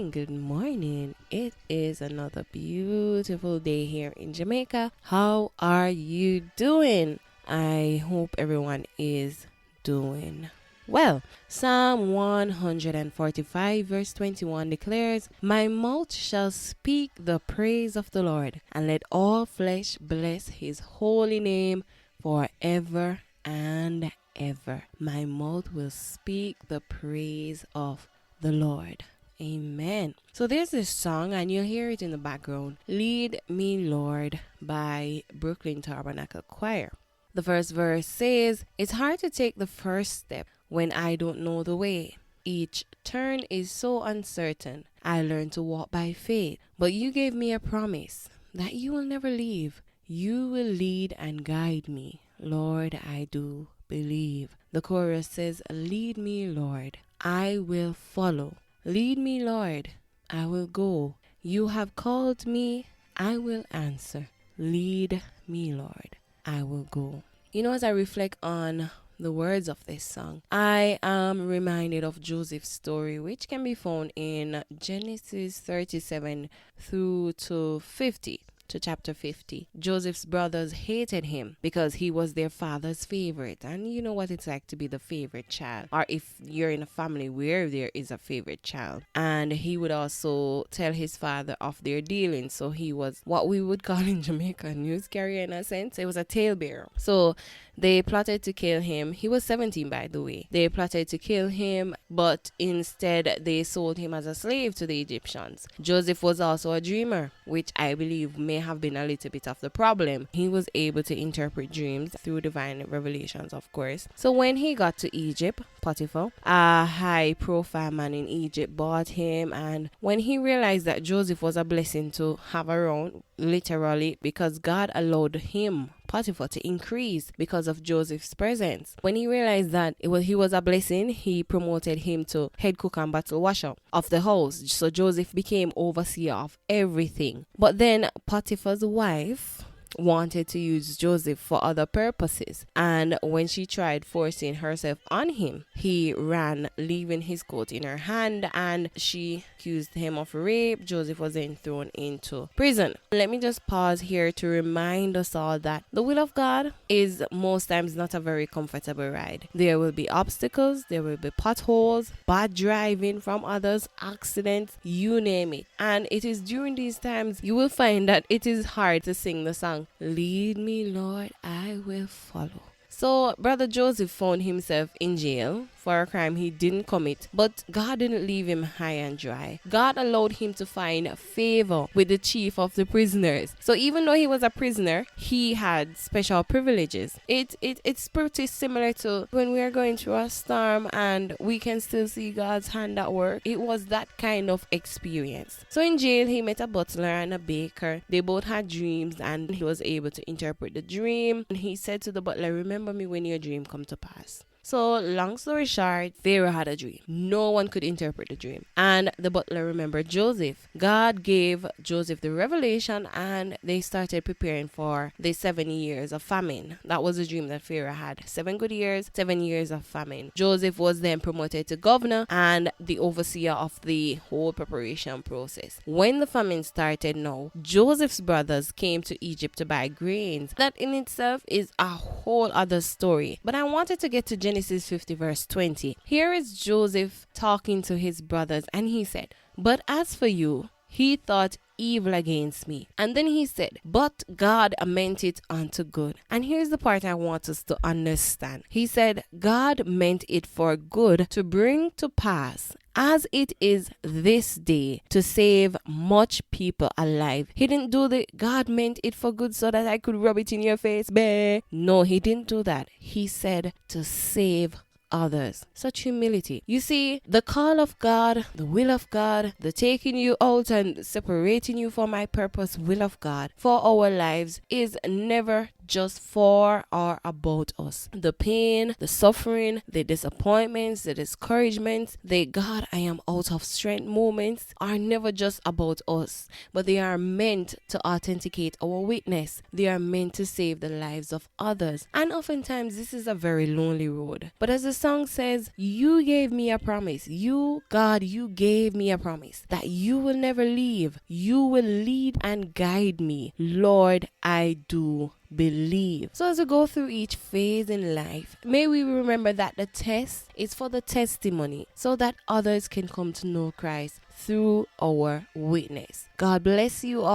Good morning. It is another beautiful day here in Jamaica. How are you doing? I hope everyone is doing well. Psalm 145 verse 21 declares, "My mouth shall speak the praise of the Lord, and let all flesh bless his holy name forever and ever." My mouth will speak the praise of the Lord. Amen. So there's this song, and you'll hear it in the background, "Lead Me Lord" by Brooklyn Tabernacle Choir. The first verse says, "It's hard to take the first step when I don't know the way. Each turn is so uncertain. I learned to walk by faith, but you gave me a promise that you will never leave. You will lead and guide me. Lord, I do believe." The chorus says, "Lead me, Lord. I will follow. Lead me, Lord, I will go. You have called me, I will answer. Lead me, Lord, I will go." You know, as I reflect on the words of this song, I am reminded of Joseph's story, which can be found in Genesis 37 through to 50. To chapter 50. Joseph's brothers hated him because he was their father's favorite. And you know what it's like to be the favorite child, or if you're in a family where there is a favorite child. And he would also tell his father of their dealings. So he was what we would call in Jamaica a news carrier, in a sense. It was a talebearer. So they plotted to kill him. He was 17, by the way. They plotted to kill him, but instead they sold him as a slave to the Egyptians. Joseph was also a dreamer, which I believe may have been a little bit of the problem. He was able to interpret dreams through divine revelations, of course. So when he got to Egypt, Potiphar, a high profile man in Egypt, bought him, and when he realized that Joseph was a blessing to have around, literally, because God allowed him, Potiphar, to increase because of Joseph's presence. When he realized that he was a blessing, he promoted him to head cook and bottle washer of the house. So Joseph became overseer of everything. But then Potiphar's wife wanted to use Joseph for other purposes, and when she tried forcing herself on him, he ran, leaving his coat in her hand, and she accused him of rape. Joseph was then thrown into prison. Let me just pause here to remind us all that the will of God is most times not a very comfortable ride. There will be obstacles, there will be potholes, bad driving from others, accidents, you name it. And it is during these times you will find that it is hard to sing the song, "Lead me, Lord, I will follow." So brother Joseph found himself in jail for a crime he didn't commit, but God didn't leave him high and dry. God allowed him to find favor with the chief of the prisoners. So even though he was a prisoner, he had special privileges. It's pretty similar to when we are going through a storm and we can still see God's hand at work. It was that kind of experience. So in jail, he met a butler and a baker. They both had dreams, and he was able to interpret the dream. And he said to the butler, "Remember me when your dream come to pass." So long story short, Pharaoh had a dream. No one could interpret the dream. And the butler remembered Joseph. God gave Joseph the revelation, and they started preparing for the 7 years of famine. That was the dream that Pharaoh had. 7 good years, 7 years of famine. Joseph was then promoted to governor and the overseer of the whole preparation process. When the famine started now, Joseph's brothers came to Egypt to buy grains. That in itself is a whole other story. But I wanted to get to Genesis 50 verse 20. Here is Joseph talking to his brothers, and he said, "But as for you, he thought evil against me." And then he said, "But God meant it unto good." And here's the part I want us to understand. He said, God meant it for good to bring to pass, as it is this day, to save much people alive. He didn't do the God meant it for good so that I could rub it in your face. Bah. No, he didn't do that. He said to save others. Such humility. You see, the call of God, the will of God, the taking you out and separating you for my purpose, will of God for our lives is never just for or about us. The pain, the suffering, the disappointments, the discouragements, the God, I am out of strength moments are never just about us, but they are meant to authenticate our witness. They are meant to save the lives of others. And oftentimes this is a very lonely road. But as the song says, you gave me a promise. You, God, you gave me a promise that you will never leave. You will lead and guide me. Lord, I do believe. So as we go through each phase in life, may we remember that the test is for the testimony so that others can come to know Christ through our witness. God bless you all.